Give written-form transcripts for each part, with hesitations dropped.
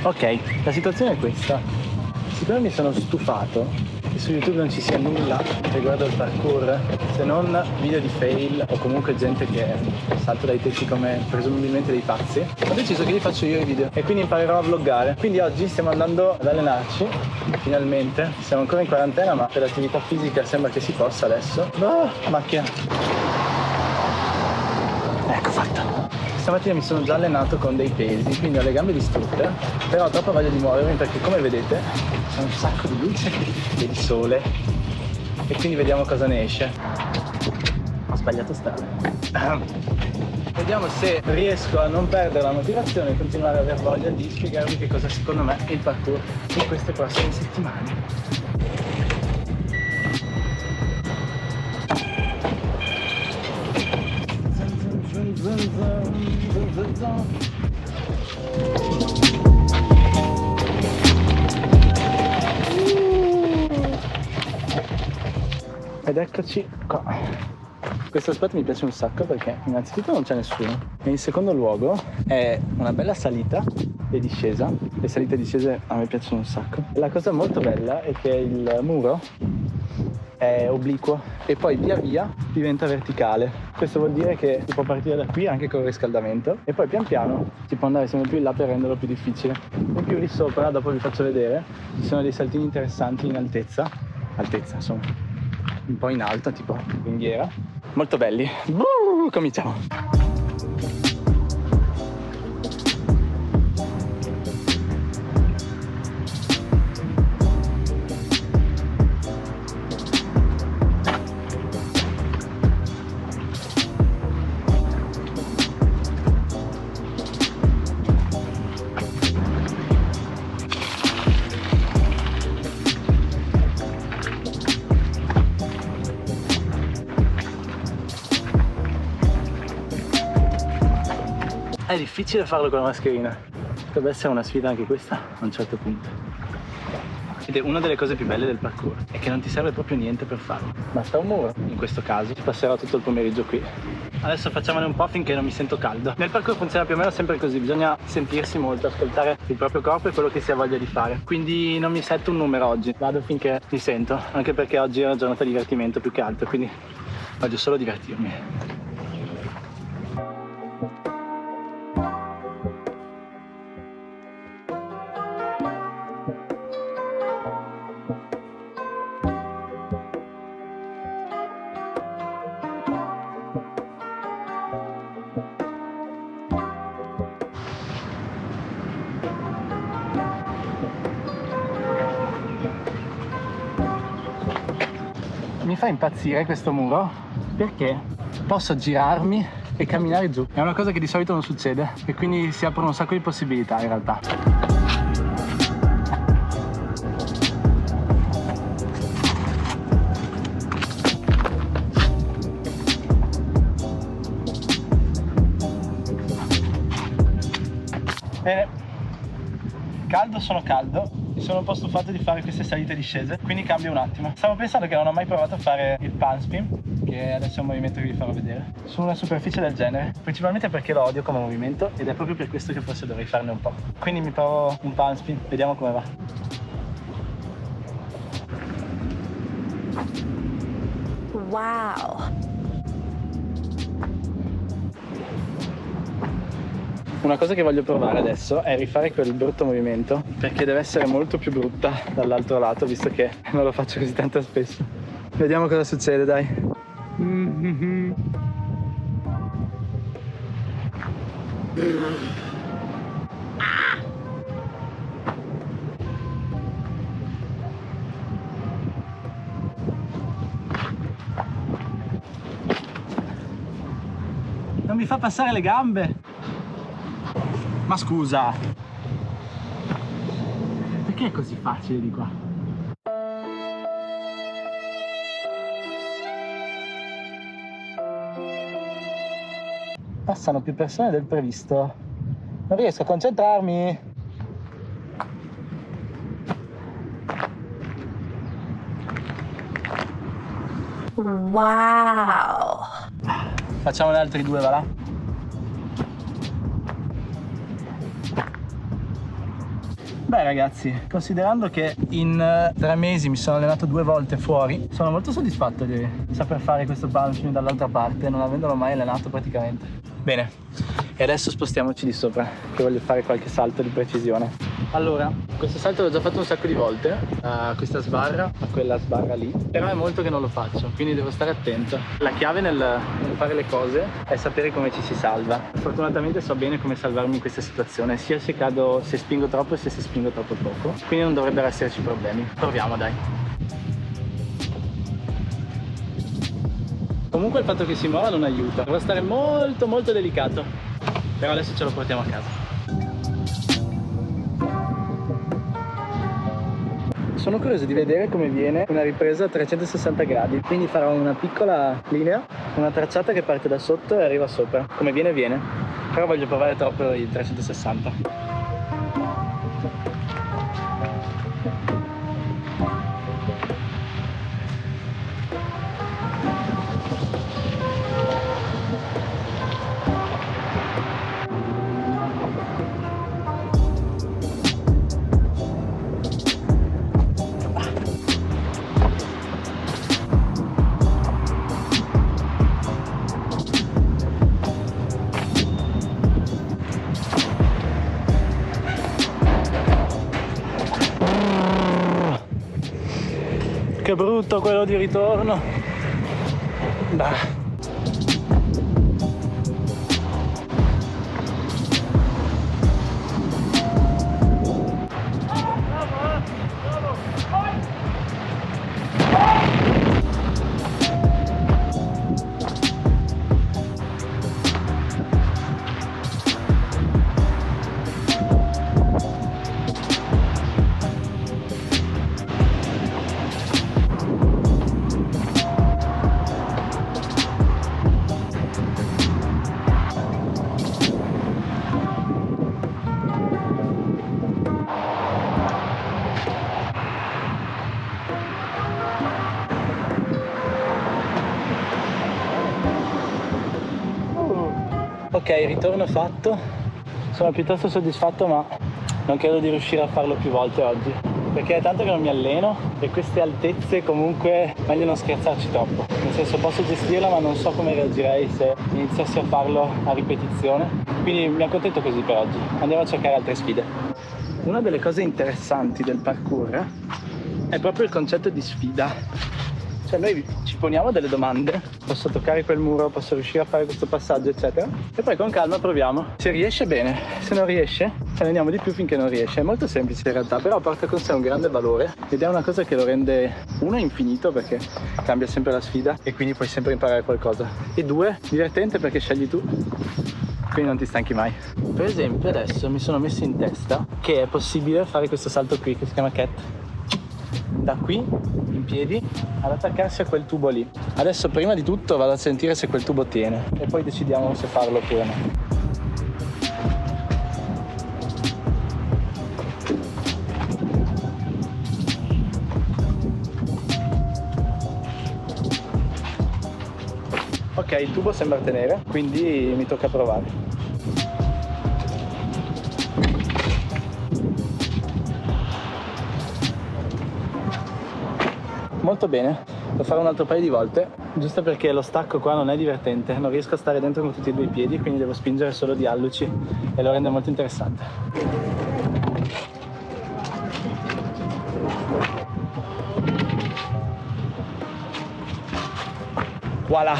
Ok, la situazione è questa. Siccome mi sono stufato che su YouTube non ci sia nulla riguardo il parkour, se non video di fail o comunque gente che salta dai tetti come presumibilmente dei pazzi, ho deciso che li faccio io i video e quindi imparerò a vloggare. Quindi oggi stiamo andando ad allenarci, finalmente. Siamo ancora in quarantena, ma per l'attività fisica sembra che si possa adesso. Macchina. Ecco fatto. Stamattina mi sono già allenato con dei pesi, quindi ho le gambe distrutte, però ho troppa voglia di muovermi perché, come vedete, c'è un sacco di luce e di sole e quindi vediamo cosa ne esce. Ho sbagliato strada. Vediamo se riesco a non perdere la motivazione e continuare ad aver voglia di spiegarvi che cosa secondo me è il parkour in queste prossime settimane. Ed eccoci qua. Questo aspetto mi piace un sacco perché innanzitutto non c'è nessuno e in secondo luogo è una bella salita e discesa. Le salite e discese a me piacciono un sacco. La cosa molto bella è che il muro è obliquo e poi via via diventa verticale. Questo vuol dire che si può partire da qui anche con il riscaldamento e poi pian piano si può andare sempre più in là per renderlo più difficile. In più lì sopra, dopo vi faccio vedere, ci sono dei saltini interessanti in altezza insomma, un po' in alto, tipo ringhiera, molto belli. Cominciamo. È difficile farlo con la mascherina, dovrebbe essere una sfida anche questa a un certo punto. Ed è una delle cose più belle del parkour, è che non ti serve proprio niente per farlo. Basta un muro, in questo caso, ci passerò tutto il pomeriggio qui. Adesso facciamone un po' finché non mi sento caldo. Nel parkour funziona più o meno sempre così, bisogna sentirsi molto, ascoltare il proprio corpo e quello che si ha voglia di fare. Quindi non mi setto un numero oggi, vado finché mi sento, anche perché oggi è una giornata di divertimento più che altro, quindi voglio solo divertirmi. Mi fa impazzire questo muro perché posso girarmi e camminare giù. È una cosa che di solito non succede e quindi si aprono un sacco di possibilità in realtà. Bene, caldo sono caldo. Mi sono un po' stufato di fare queste salite e discese, quindi cambio un attimo. Stavo pensando che non ho mai provato a fare il palm spin, che adesso è un movimento che vi farò vedere, su una superficie del genere, principalmente perché lo odio come movimento ed è proprio per questo che forse dovrei farne un po'. Quindi mi provo un palm spin, vediamo come va. Wow! Una cosa che voglio provare adesso è rifare quel brutto movimento, perché deve essere molto più brutta dall'altro lato, visto che non lo faccio così tanto spesso. Vediamo cosa succede, dai. Non mi fa passare le gambe. Ma scusa, perché è così facile di qua? Passano più persone del previsto. Non riesco a concentrarmi. Wow! Facciamone altri due, va là? Beh ragazzi, considerando che in 3 mesi mi sono allenato 2 volte fuori, sono molto soddisfatto di saper fare questo punching dall'altra parte, non avendolo mai allenato praticamente. Bene, e adesso spostiamoci di sopra, che voglio fare qualche salto di precisione. Allora, questo salto l'ho già fatto un sacco di volte, a questa sbarra, a quella sbarra lì, però è molto che non lo faccio, quindi devo stare attento. La chiave nel fare le cose è sapere come ci si salva. Fortunatamente so bene come salvarmi in questa situazione, sia se cado, se spingo troppo, sia se spingo troppo poco, quindi non dovrebbero esserci problemi. Proviamo, dai. Comunque il fatto che si muova non aiuta, devo stare molto molto delicato, però adesso ce lo portiamo a casa. Sono curioso di vedere come viene una ripresa a 360 gradi, quindi farò una piccola linea, una tracciata che parte da sotto e arriva sopra. Come viene viene, però voglio provare troppo il 360. Che brutto quello di ritorno. Bah. Ok, ritorno fatto, sono piuttosto soddisfatto, ma non credo di riuscire a farlo più volte oggi, perché è tanto che non mi alleno e queste altezze comunque meglio non scherzarci troppo, nel senso posso gestirla ma non so come reagirei se iniziassi a farlo a ripetizione, quindi mi accontento così per oggi, andiamo a cercare altre sfide. Una delle cose interessanti del parkour è proprio il concetto di sfida. Cioè noi ci poniamo delle domande, posso toccare quel muro, posso riuscire a fare questo passaggio eccetera, e poi con calma proviamo. Se riesce bene, se non riesce ci alleniamo di più finché non riesce. È molto semplice in realtà, però porta con sé un grande valore ed è una cosa che lo rende, uno, infinito perché cambia sempre la sfida e quindi puoi sempre imparare qualcosa, e due, divertente perché scegli tu, quindi non ti stanchi mai. Per esempio adesso mi sono messo in testa che è possibile fare questo salto qui che si chiama cat, da qui in piedi ad attaccarsi a quel tubo lì. Adesso prima di tutto vado a sentire se quel tubo tiene e poi decidiamo se farlo oppure no. Ok, il tubo sembra tenere, quindi mi tocca provare. Molto bene, lo farò un altro paio di volte, giusto perché lo stacco qua non è divertente, non riesco a stare dentro con tutti e due i piedi, quindi devo spingere solo di alluci e lo rende molto interessante. Voilà,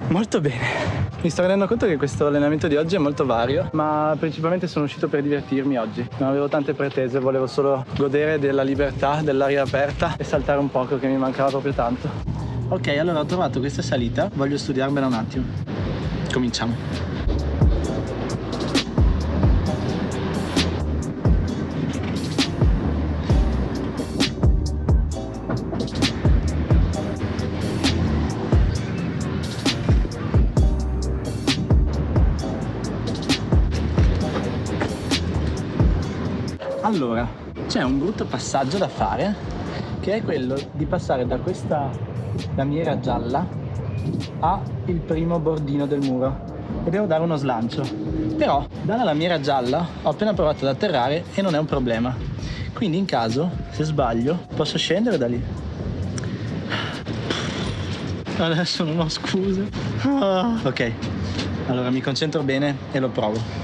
molto bene. Mi sto rendendo conto che questo allenamento di oggi è molto vario, ma principalmente sono uscito per divertirmi oggi. Non avevo tante pretese, volevo solo godere della libertà, dell'aria aperta e saltare un poco che mi mancava proprio tanto. Ok, allora ho trovato questa salita, voglio studiarmela un attimo. Cominciamo. Allora, c'è un brutto passaggio da fare, che è quello di passare da questa lamiera gialla a il primo bordino del muro e devo dare uno slancio. Però dalla lamiera gialla ho appena provato ad atterrare e non è un problema. Quindi in caso, se sbaglio, posso scendere da lì. Adesso non ho scuse. Ok, allora mi concentro bene e lo provo.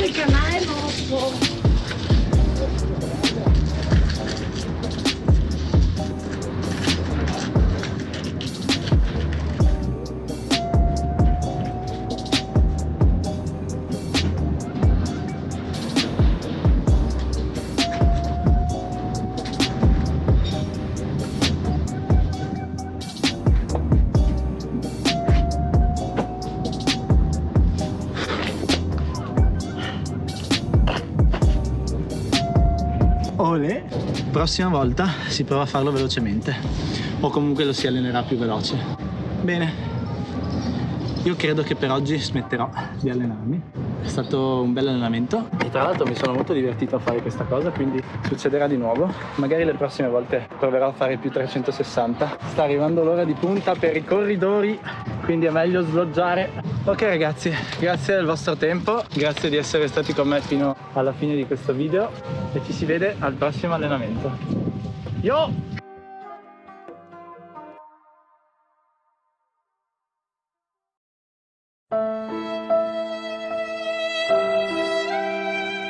Il canale nostro. Olè, prossima volta si prova a farlo velocemente o comunque lo si allenerà più veloce. Bene, io credo che per oggi smetterò di allenarmi. È stato un bel allenamento e tra l'altro mi sono molto divertito a fare questa cosa, quindi succederà di nuovo. Magari le prossime volte proverò a fare più 360. Sta arrivando l'ora di punta per i corridori, quindi è meglio sloggiare. Ok ragazzi, grazie del vostro tempo, grazie di essere stati con me fino alla fine di questo video e ci si vede al prossimo allenamento. Yo!